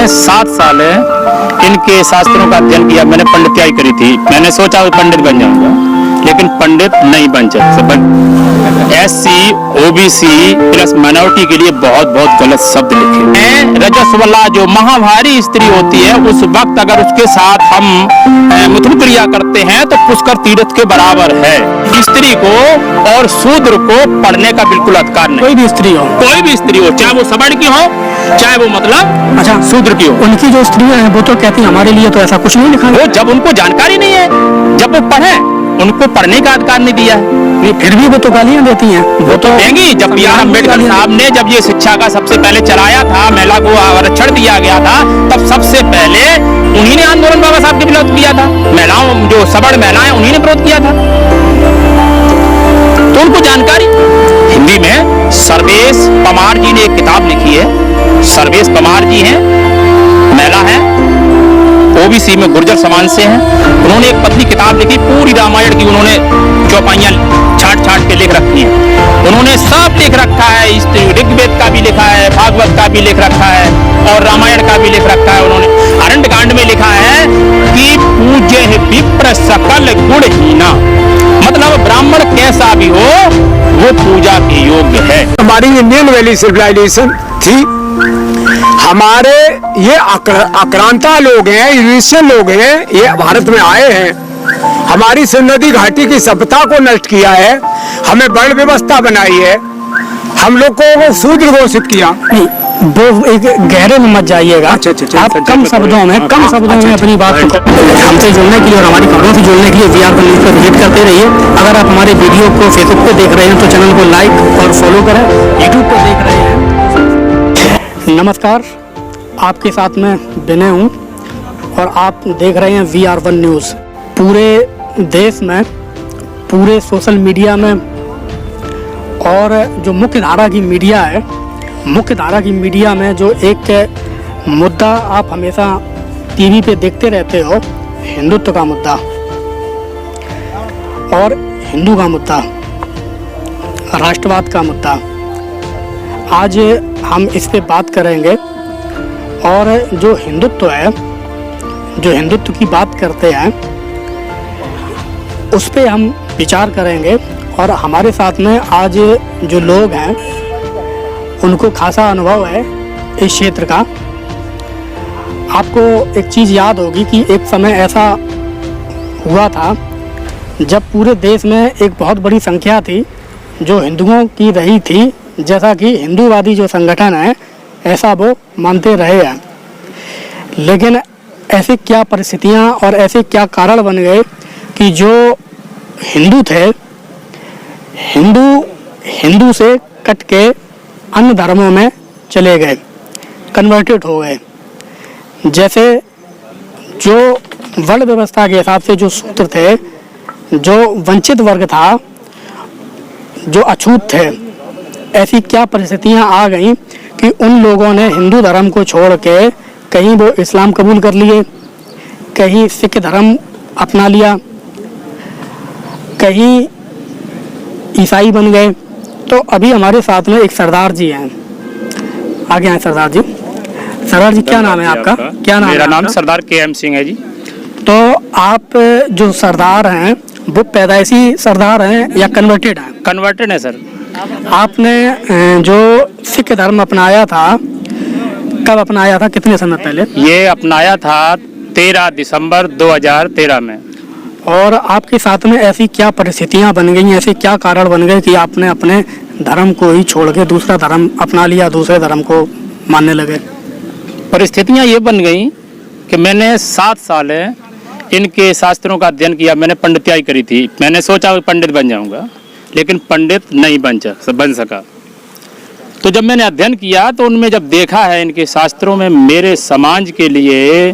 मैंने 7 साल इनके शास्त्रों का अध्ययन किया। मैंने पंडित्याई करी थी। मैंने सोचा पंडित बन जाऊंगा, लेकिन पंडित नहीं बन सकता। SC OBC प्लस माइनॉरिटी के लिए बहुत बहुत गलत शब्द लिखे हैं। रजस्वला जो महाभारी स्त्री होती है, उस वक्त अगर उसके साथ हम मिथुन क्रिया करते हैं तो पुष्कर तीर्थ के बराबर है। स्त्री को और शूद्र को पढ़ने का बिल्कुल अधिकार नहीं। कोई भी स्त्री हो, चाहे वो सवर्ण की हो, चाहे वो मतलब अच्छा शूद्र की हो। उनकी जो स्त्रियां हैं वो तो कहती हैं हमारे लिए तो ऐसा कुछ नहीं लिखा है। वो जब उनको जानकारी नहीं है, जब वो पढ़े, उनको पढ़ने का अधिकार नहीं दिया है, फिर भी वो तो गालियां देती हैं। वो तो देंगी। जब B.R. अम्बेडकर साहब ने जब ये शिक्षा का सबसे पहले चलाया था, महिला को आरक्षण दिया गया था, तब सबसे पहले उन्हीं ने आंदोलन बाबा साहब के विरोध किया था। महिलाओं जो सवर्ण महिलाएं, उन्हीं ने विरोध किया था। तो उनको जानकारी। हिंदी में सर्वेश पमार जी ने एक किताब लिखी है। सर्वेश पमार जी हैं, महिला है, OBC में गुर्जर समाज से हैं। उन्होंने एक पतली किताब लिखी, पूरी रामायण की उन्होंने चौपाइयां छाट के लिख रखी हैं। उन्होंने सब लिख रखा है, ऋग्वेद का भी लिखा है, भागवत का भी लिख रखा है और रामायण का भी लिख रखा है। उन्होंने अरण्य कांड में लिखा है कि पूज्य विप्र सकल गुणहीना, मतलब ब्राह्मण कैसा भी हो वो पूजा के योग्य है। हमारी इंडियन वैली सिविलाइजेशन थी। हमारे ये आक्रांता लोग हैं, यूरोपियन लोग हैं, ये भारत में आए हैं, हमारी सिंधु घाटी की सभ्यता को नष्ट किया है, हमें वर्ण व्यवस्था बनाई है, हम लोग को शूद्र घोषित किया। नहीं, वो एक गहरे में मत जाइएगा। आप कम शब्दों में अपनी बात को हमसे जुड़ने के लिए और हमारी खबरों से जुड़ने के लिए VR पर न्यूज़ पर विजिट करते रहिए। अगर आप हमारे वीडियो को फेसबुक पे देख रहे हैं तो चैनल को लाइक और फॉलो करें। यूट्यूब पर देख रहे हैं। नमस्कार, आपके साथ में विनय हूँ और आप देख रहे हैं VR1 न्यूज़। पूरे देश में, पूरे सोशल मीडिया में और जो मुख्य धारा की मीडिया है, मुख्य धारा की मीडिया में जो एक मुद्दा आप हमेशा टीवी पे देखते रहते हो, हिंदुत्व का मुद्दा और हिंदू का मुद्दा, राष्ट्रवाद का मुद्दा। आज हम इस पे बात करेंगे और जो हिंदुत्व है, जो हिंदुत्व की बात करते हैं, उस पे हम विचार करेंगे। और हमारे साथ में आज जो लोग हैं उनको खासा अनुभव है इस क्षेत्र का। आपको एक चीज़ याद होगी कि एक समय ऐसा हुआ था जब पूरे देश में एक बहुत बड़ी संख्या थी जो हिंदुओं की रही थी, जैसा कि हिंदूवादी जो संगठन है ऐसा वो मानते रहे हैं। लेकिन ऐसे क्या परिस्थितियां और ऐसे क्या कारण बन गए कि जो हिंदू थे, हिंदू से कट के अन्य धर्मों में चले गए, कन्वर्टेड हो गए। जैसे जो वर्ण व्यवस्था के हिसाब से जो सूत्र थे, जो वंचित वर्ग था, जो अछूत थे, ऐसी क्या परिस्थितियां आ गई कि उन लोगों ने हिंदू धर्म को छोड़ के कहीं वो इस्लाम कबूल कर लिए, कहीं सिख धर्म अपना लिया, कहीं ईसाई बन गए। तो अभी हमारे साथ में एक सरदार जी हैं, आगे आए सरदार जी। सरदार जी, क्या नाम है आपका? क्या नाम? मेरा नाम सरदार KM सिंह है जी। तो आप जो सरदार हैं वो पैदाइशी सरदार हैं या कन्वर्टेड हैं? कन्वर्टेड है सर। आपने जो सिख धर्म अपनाया था, कब अपनाया था, कितने समय पहले? ये अपनाया था 13 दिसंबर 2013 में। और आपके साथ में ऐसी क्या परिस्थितियां बन गई, ऐसे क्या कारण बन गए कि आपने अपने धर्म को ही छोड़ के दूसरा धर्म अपना लिया, दूसरे धर्म को मानने लगे? परिस्थितियां ये बन गई कि मैंने 7 साल इनके शास्त्रों का अध्ययन किया। मैंने पंडित्याई करी थी। मैंने सोचा पंडित बन जाऊंगा, लेकिन पंडित नहीं बन सका। तो जब मैंने अध्ययन किया तो उनमें जब देखा है इनके शास्त्रों में मेरे समाज के लिए,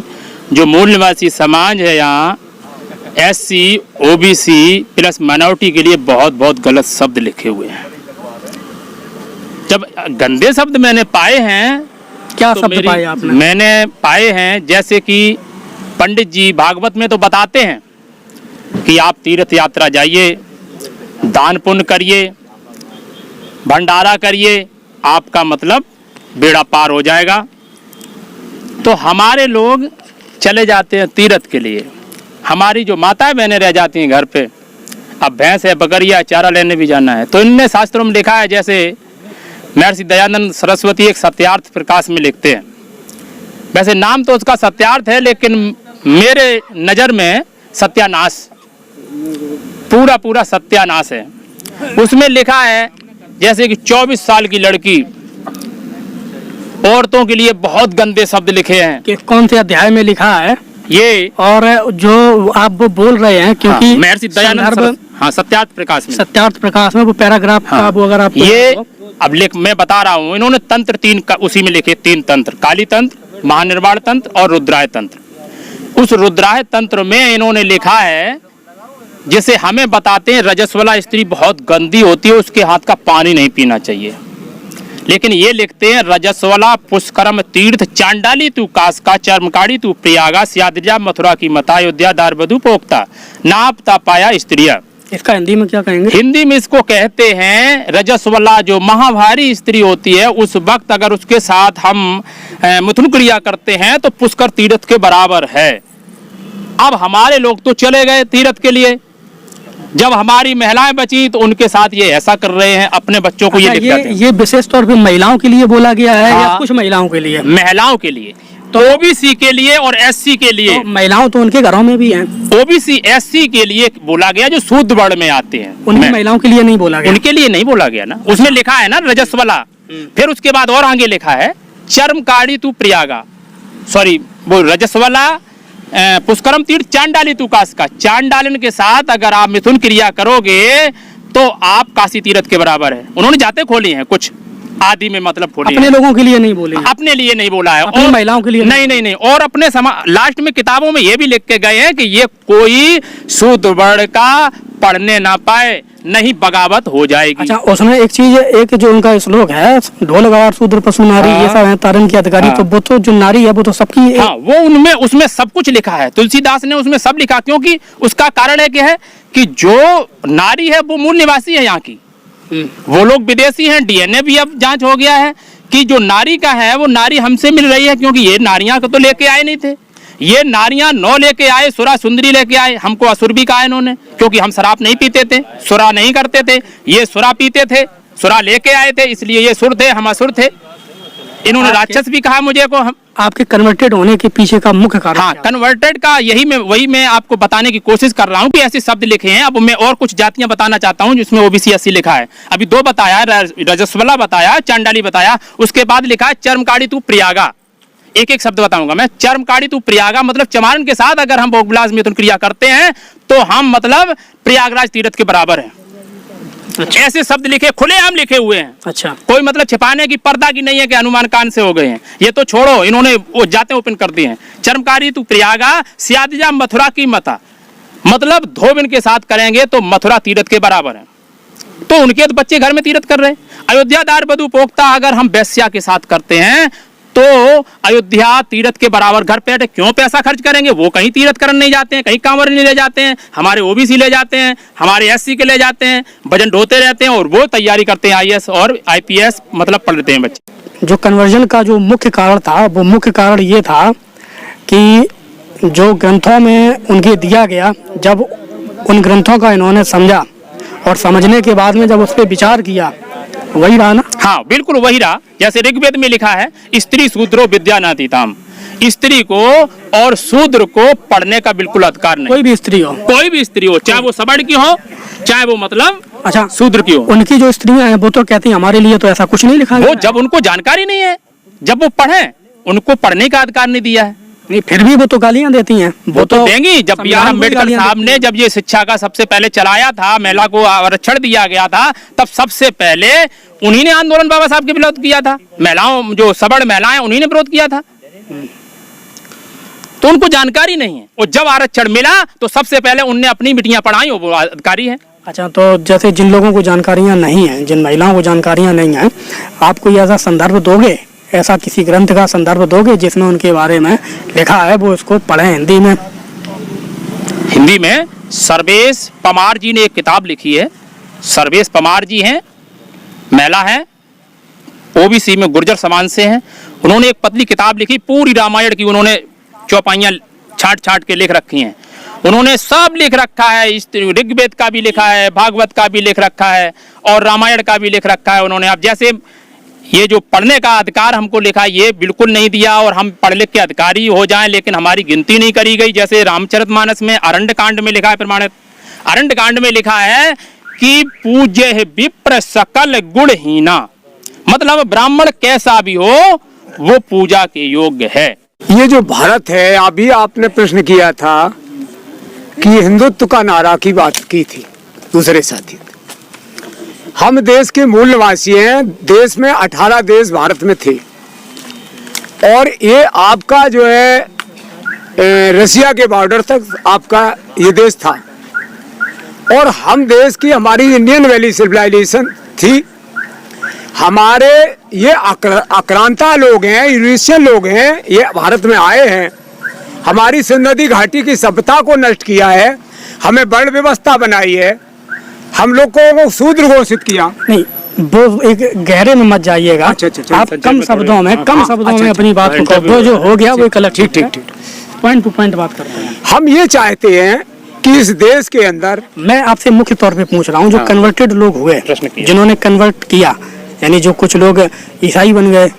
जो मूल निवासी समाज है यहाँ, SC OBC प्लस माइनॉरिटी के लिए बहुत बहुत गलत शब्द लिखे हुए हैं। जब गंदे शब्द मैंने पाए हैं, क्या शब्द पाए आपने? मैंने पाए हैं जैसे कि पंडित जी भागवत में तो बताते हैं कि आप तीर्थ यात्रा जाइए, दान पुण्य करिए, भंडारा करिए, आपका मतलब बेड़ा पार हो जाएगा। तो हमारे लोग चले जाते हैं तीर्थ के लिए, हमारी जो माताएं बहनें रह जाती हैं घर पे, अब भैंस है बकरिया चारा लेने भी जाना है। तो इनने शास्त्रों में लिखा है, जैसे महर्षि दयानंद सरस्वती एक सत्यार्थ प्रकाश में लिखते हैं, वैसे नाम तो उसका सत्यार्थ है लेकिन मेरे नज़र में सत्यानाश, पूरा पूरा सत्यानाश है। उसमें लिखा है जैसे कि 24 साल की लड़की, औरतों के लिए बहुत गंदे शब्द लिखे हैं कि कौन से अध्याय में लिखा है ये, और जो आप वो बोल रहे हैं क्योंकि महर्षि दयानंद सत्यार्थ प्रकाश में, सत्यार्थ प्रकाश में वो पैराग्राफ का वो अगर आप ये अब मैं बता रहा हूँ, इन्होंने तंत्र 3 का उसी में लिखे, 3 तंत्र, काली तंत्र, महानिर्वाण तंत्र और रुद्राय तंत्र। उस रुद्राय तंत्र में इन्होंने लिखा है, जैसे हमें बताते हैं रजस्वला स्त्री बहुत गंदी होती है, उसके हाथ का पानी नहीं पीना चाहिए, लेकिन ये लिखते हैं रजस्वला पुष्करम तीर्थ चांडाली तू कासका चर्मकाड़ी तू प्रयागा स्याद्रिजा मथुरा की मता अयोध्या दारबधु पोक्ता नापता पाया स्त्रिया। इसका हिंदी में क्या कहेंगे? हिंदी में इसको कहते हैं रजस्वला जो महाभारी स्त्री होती है, उस वक्त अगर उसके साथ हम मिथुन क्रिया करते हैं तो पुष्कर तीर्थ के बराबर है। अब हमारे लोग तो चले गए तीर्थ के लिए, जब हमारी महिलाएं बची तो उनके साथ ये ऐसा कर रहे हैं, अपने बच्चों को ये विशेष तौर पे महिलाओं के लिए बोला गया है या कुछ महिलाओं के लिए? महिलाओं के लिए, तो ओबीसी के लिए और एससी के लिए। तो महिलाओं तो उनके घरों में भी हैं। ओबीसी एससी के लिए बोला गया जो शूद्र वर्ण में आते हैं, उनकी महिलाओं के लिए नहीं बोला गया। उनके लिए नहीं बोला गया ना, उसमें लिखा है ना रजस्वला। फिर उसके बाद और आगे लिखा है चर्मकाड़ी तू प्रयागा, सॉरी वो रजस्वला पुष्करम तीर्थ चांडाली तू कासका, चांडालन के साथ अगर आप मिथुन क्रिया करोगे तो आप काशी तीर्थ के बराबर है। उन्होंने जाते खोली हैं कुछ आदि में, मतलब खोली अपने लोगों के लिए नहीं बोले, अपने लिए नहीं बोला है, और महिलाओं के लिए नहीं नहीं नहीं, और अपने लास्ट में किताबों में ये भी लिख के गए हैं कि ये कोई शूद्र वर्ण का पढ़ने ना पाए, नहीं बगावत हो जाएगी। अच्छा, उसमें एक चीज, एक जो उनका श्लोक है, ढोल गवार शूद्र पशु नारी ये सब है तारण की अधिकारी, तो वो तो जो नारी है वो तो सबकी, हाँ वो उनमें उसमें सब कुछ लिखा है, तुलसीदास ने उसमें सब लिखा, क्योंकि उसका कारण है क्या है कि जो नारी है वो मूल निवासी है यहाँ की, वो लोग विदेशी हैं। डीएनए भी अब जांच हो गया है कि जो नारी का है वो नारी हमसे मिल रही है, क्योंकि ये नारियां को तो लेके आए नहीं थे, ये नारियां 9 लेके आए, सुरा सुंदरी लेके आए, हमको असुर भी कहा इन्होंने, क्योंकि हम शराब नहीं पीते थे, सुरा नहीं करते थे, ये सुरा पीते थे, सुरा लेके आए थे, इसलिए ये सुर थे, हम असुर थे। इन्होंने राक्षस भी कहा मुझे को। हम आपके कन्वर्टेड होने के पीछे का मुख्य कारण? हाँ, कन्वर्टेड का वही मैं आपको बताने की कोशिश कर रहा हूँ कि ऐसे शब्द लिखे हैं। अब मैं और कुछ जातियां बताना चाहता हूँ जिसमें ओबीसी एससी लिखा है। अभी 2 बताया, रजस्वला बताया, चांडाली बताया, उसके बाद लिखा है चर्मकाड़ी तू प्रयागा। एक एक शब्द बताऊंगा मैं। चर्मकाड़ी तू प्रयागा मतलब चमारन के साथ अगर हम भोगविलास मिथुन क्रिया करते हैं तो हम मतलब प्रयागराज तीर्थ के बराबर हैं। अच्छा। ऐसे शब्द लिखे, खुलेआम लिखे हुए हैं। अच्छा, कोई मतलब छिपाने की पर्दा की नहीं है कि हनुमान कान से हो गए हैं, ये तो छोड़ो, इन्होंने वो जाते ओपन कर दी हैं। चर्मकारी तू प्रयागा स्याद्रिजा मथुरा की मता, मतलब धोबिन के साथ करेंगे तो मथुरा तीर्थ के बराबर है, तो उनके तो बच्चे घर में तीर्थ कर रहे हैं। अयोध्या दारबधु पोक्ता अगर हम वैश्या के साथ करते हैं तो अयोध्या तीर्थ के बराबर घर पे क्यों पैसा खर्च करेंगे? वो कहीं तीर्थ करने नहीं जाते हैं, कहीं कांवर नहीं ले जाते हैं, हमारे ओबीसी ले जाते हैं, हमारे एससी के ले जाते हैं, भजन ढोते रहते हैं और वो तैयारी करते हैं आईएएस और आईपीएस मतलब पढ़ लेते हैं बच्चे। जो कन्वर्जन का जो मुख्य कारण था वो मुख्य कारण ये था कि जो ग्रंथों में उनके दिया गया, जब उन ग्रंथों का इन्होंने समझा और समझने के बाद में जब उस पर विचार किया, वही रहा ना? हाँ बिल्कुल वही रहा। जैसे ऋग्वेद में लिखा है स्त्री शूद्रो विद्या नातीताम, स्त्री को और शूद्र को पढ़ने का बिल्कुल अधिकार नहीं। कोई भी स्त्री हो, कोई भी स्त्री हो, चाहे वो सवर्ण की हो चाहे वो मतलब अच्छा शूद्र की हो। उनकी जो स्त्रियां हैं वो तो कहती हैं हमारे लिए तो ऐसा कुछ नहीं लिखा है। वो जब उनको जानकारी नहीं है, जब वो पढ़े, उनको पढ़ने का अधिकार नहीं दिया है। नहीं, फिर भी वो तो गालियां देती हैं। वो तो देंगी। जब बी आर अम्बेडकर साहब ने जब ये शिक्षा का सबसे पहले चलाया था, महिला को आरक्षण दिया गया था, तब सबसे पहले उन्हीं ने आंदोलन बाबा साहब के विरोध किया था। महिलाओं जो सवर्ण महिलाएं उन्हीं ने विरोध किया था, तो उनको जानकारी नहीं है। और जब आरक्षण मिला तो सबसे पहले उनने अपनी बिटियां पढ़ाई, वो अधिकारी है। अच्छा, तो जैसे जिन लोगों को जानकारियां नहीं है, जिन महिलाओं को जानकारियां नहीं है, आप कोई ऐसा संदर्भ दोगे, ऐसा किसी ग्रंथ का संदर्भ दोगे जिसमें उनके बारे में लिखा है, वो उसको पढ़ें हिंदी में? हिंदी में सर्वेश पमार जी ने एक किताब लिखी है। सर्वेश पमार जी हैं, महिला हैं, ओबीसी में गुर्जर समाज से हैं। उन्होंने एक पतली किताब लिखी, पूरी रामायण की उन्होंने चौपाइयाँ छाट छाट के लिख रखी हैं। उन्होंने सब लिख रखा है, इस ऋग्वेद का भी लिखा है, भागवत का भी लिख रखा है और रामायण का भी लिख रखा है उन्होंने। अब जैसे ये जो पढ़ने का अधिकार हमको लिखा, ये बिल्कुल नहीं दिया और हम पढ़ लिख के अधिकारी हो जाएं, लेकिन हमारी गिनती नहीं करी गई। जैसे रामचरितमानस में अरण्य कांड में लिखा है, प्रमाणित अरण्य कांड में लिखा है कि पूज्य है विप्र सकल गुणहीना, मतलब ब्राह्मण कैसा भी हो वो पूजा के योग्य है। ये जो भारत है, अभी आपने प्रश्न किया था कि हिंदुत्व का नारा की बात की थी दूसरे साथी। हम देश के मूल निवासी हैं, देश में 18 देश भारत में थे और ये आपका जो है रसिया के बॉर्डर तक आपका ये देश था और हम देश की हमारी इंडियन वैली सिविलाइजेशन थी। हमारे ये आक्रांता लोग हैं, यूरेशियन लोग हैं, ये भारत में आए हैं, हमारी सिंध नदी घाटी की सभ्यता को नष्ट किया है, हमें वर्ण व्यवस्था बनाई है, हम लोग को शूद्र घोषित किया। नहीं, वो एक गहरे में मत जाइएगा। आप कम शब्दों में अपनी बात को वो जो हो गया वो गलत। ठीक ठीक ठीक, पॉइंट टू पॉइंट बात करते हैं। हम ये चाहते हैं कि इस देश के अंदर, मैं आपसे मुख्य तौर पे पूछ रहा हूँ, जो कन्वर्टेड लोग हुए, जिन्होंने कन्वर्ट किया, यानी जो कुछ लोग ईसाई बन गए,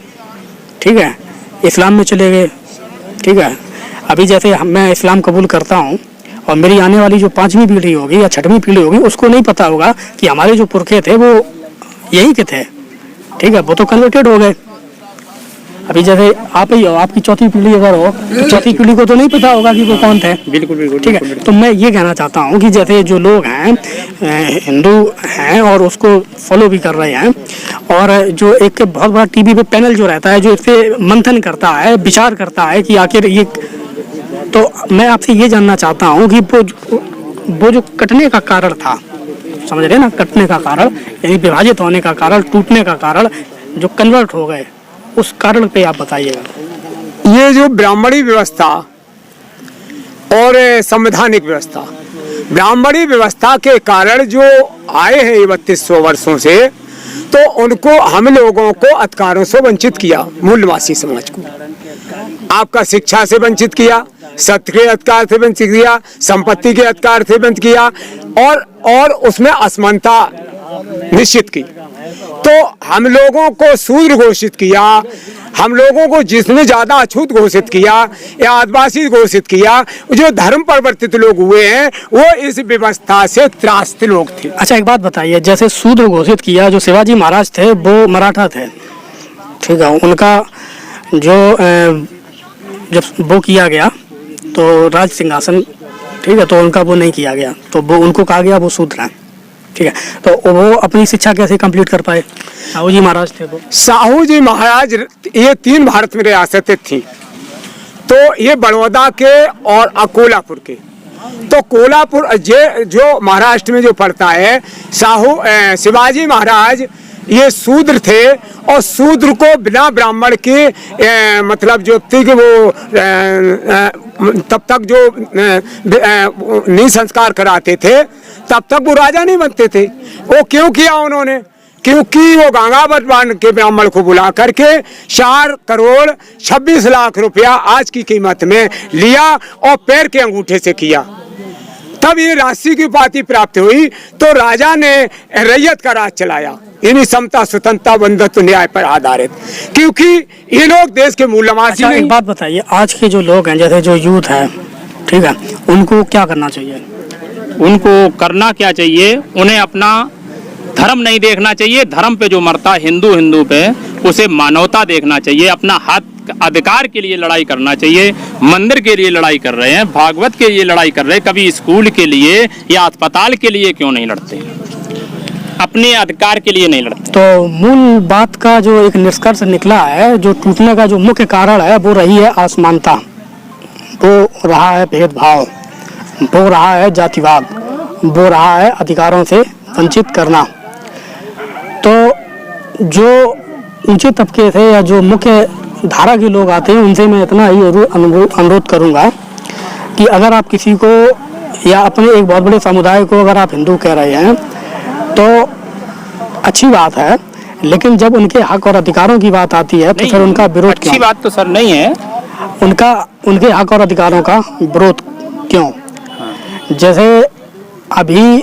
ठीक है, इस्लाम में चले गए, ठीक है। अभी जैसे मैं इस्लाम कबूल करता हूँ और मेरी आने वाली जो 5वीं पीढ़ी होगी या 6वीं पीढ़ी होगी, उसको नहीं पता होगा कि हमारे जो पुरखे थे वो यही के थे, ठीक है, वो तो कन्वर्टेड हो गए। अभी जैसे आप ही हो, आपकी चौथी पीढ़ी अगर हो तो चौथी पीढ़ी को तो नहीं पता होगा कि वो कौन थे। बिल्कुल बिल्कुल, ठीक है। तो मैं ये कहना चाहता हूँ कि जैसे जो लोग हैं हिंदू हैं और उसको फॉलो भी कर रहे हैं, और जो एक बहुत बड़ा टीवी पे पैनल जो रहता है जो इस पे मंथन करता है, विचार करता है कि आखिर ये, तो मैं आपसे ये जानना चाहता हूँ कि वो जो कटने का कारण था, समझ रहे ना, कटने का कारण यानी विभाजित होने का कारण, टूटने का कारण, जो कन्वर्ट हो गए, उस कारण पे आप बताइएगा। ये जो ब्राह्मणी व्यवस्था और संवैधानिक व्यवस्था, ब्राह्मणी व्यवस्था के कारण जो आए हैं 3200 वर्षों से, तो उनको हम लोगों को अधिकारों से वंचित किया, मूल निवासी समाज को। आपका शिक्षा से वंचित किया, सत्य के अधिकार से वंचित किया, संपत्ति के अधिकार से वंचित किया और उसमें असमानता निश्चित की। तो हम लोगों को शूद्र घोषित किया, हम लोगों को जिसने ज्यादा अछूत घोषित किया या आदिवासी घोषित किया, जो धर्म परिवर्तित लोग हुए हैं वो इस व्यवस्था से त्रास्त लोग थे। अच्छा, एक बात बताइए, जैसे शूद्र घोषित किया, जो शिवाजी महाराज थे वो मराठा थे, ठीक है, उनका जो जब वो किया गया तो राज सिंहासन, ठीक है, तो उनका वो नहीं किया गया, तो वो उनको कहा गया वो शूद्र है, ठीक है। तो वो अपनी शिक्षा कैसे कंप्लीट कर पाए? साहू जी महाराज थे वो। साहू जी महाराज, ये 3 भारत में रियासतें थी, तो ये बड़ौदा के और कोल्हापुर के। तो कोल्हापुर जो महाराष्ट्र में जो पड़ता है, शिवाजी महाराज ये शूद्र थे और शूद्र को बिना ब्राह्मण के मतलब जो थी कि वो तब तक जो नी संस्कार कराते थे तब तक वो राजा नहीं बनते थे। वो क्यों किया उन्होंने? क्योंकि वो गंगावत बांध के ब्राह्मण को बुला करके 4 करोड़ 26 लाख रुपया आज की कीमत में लिया और पैर के अंगूठे से किया। तब ये राशि की उपाधि प्राप्त हुई, तो राजा ने रैयत का राज चलाया, यानी समता, स्वतंत्रता, बंधुत्व, न्याय पर आधारित, क्योंकि ये लोग देश के मूल निवासी। एक बात बताइए, आज के जो लोग हैं, जैसे जो यूथ है, ठीक है, उनको क्या करना चाहिए? उनको करना क्या चाहिए? उन्हें अपना धर्म नहीं देखना चाहिए, धर्म पे जो मरता हिंदू पे, उसे मानवता देखना चाहिए, अपना हक अधिकार के लिए लड़ाई करना चाहिए। मंदिर के लिए लड़ाई कर रहे हैं, भागवत के लिए लड़ाई कर रहे हैं, कभी स्कूल के लिए या अस्पताल के लिए क्यों नहीं लड़ते? अपने अधिकार के लिए नहीं लड़ते। तो मूल बात का जो एक निष्कर्ष निकला है, जो टूटने का जो मुख्य कारण है, वो रही है असमानता, वो रहा है भेदभाव, वो रहा है जातिवाद, वो रहा है अधिकारों से वंचित करना। तो जो ऊंचे तबके से या जो मुख्य धारा के लोग आते हैं, उनसे मैं इतना ही अनुरोध करूंगा कि अगर आप किसी को या अपने एक बहुत बड़े समुदाय को अगर आप हिंदू कह रहे हैं तो अच्छी बात है, लेकिन जब उनके हक और अधिकारों की बात आती है तो फिर उनका विरोध अच्छी क्यों? बात तो सर नहीं है। उनके हक और अधिकारों का विरोध क्यों? जैसे अभी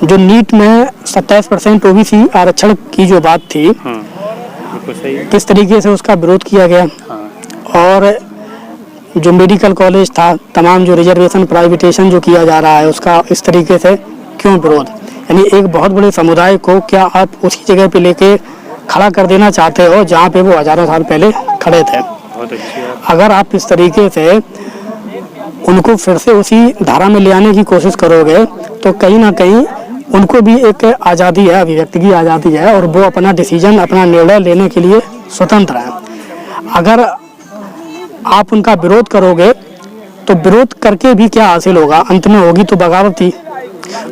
जो नीट में 27% ओबीसी आरक्षण की जो बात थी, बिल्कुल सही है। किस तरीके से उसका विरोध किया गया। और जो मेडिकल कॉलेज था, तमाम जो रिजर्वेशन प्राइवेटेशन जो किया जा रहा है उसका इस तरीके से क्यों विरोध? यानी एक बहुत बड़े समुदाय को क्या आप उसी जगह पे लेके खड़ा कर देना चाहते हो जहाँ पे वो हजारों साल पहले खड़े थे? बहुत अच्छी बात। अगर आप इस तरीके से उनको फिर से उसी धारा में ले आने की कोशिश करोगे तो कहीं ना कहीं उनको भी एक आज़ादी है, अभिव्यक्ति की आज़ादी है, और वो अपना डिसीजन, अपना निर्णय लेने के लिए स्वतंत्र है। अगर आप उनका विरोध करोगे तो विरोध करके भी क्या हासिल होगा? अंत में होगी तो बगावत ही।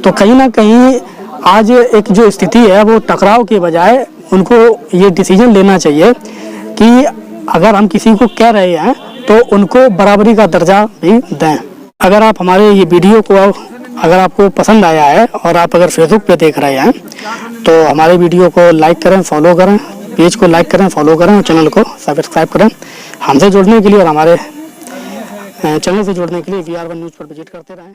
तो कहीं ना कहीं आज एक जो स्थिति है वो टकराव के बजाय उनको ये डिसीजन लेना चाहिए कि अगर हम किसी को कह रहे हैं तो उनको बराबरी का दर्जा भी दें। अगर आप हमारे ये वीडियो को अगर आपको पसंद आया है और आप अगर फेसबुक पे देख रहे हैं तो हमारे वीडियो को लाइक करें, फॉलो करें, पेज को लाइक करें, फॉलो करें और चैनल को सब्सक्राइब करें। हमसे जुड़ने के लिए और हमारे चैनल से जुड़ने के लिए VR1 न्यूज़ पर विजिट करते रहें।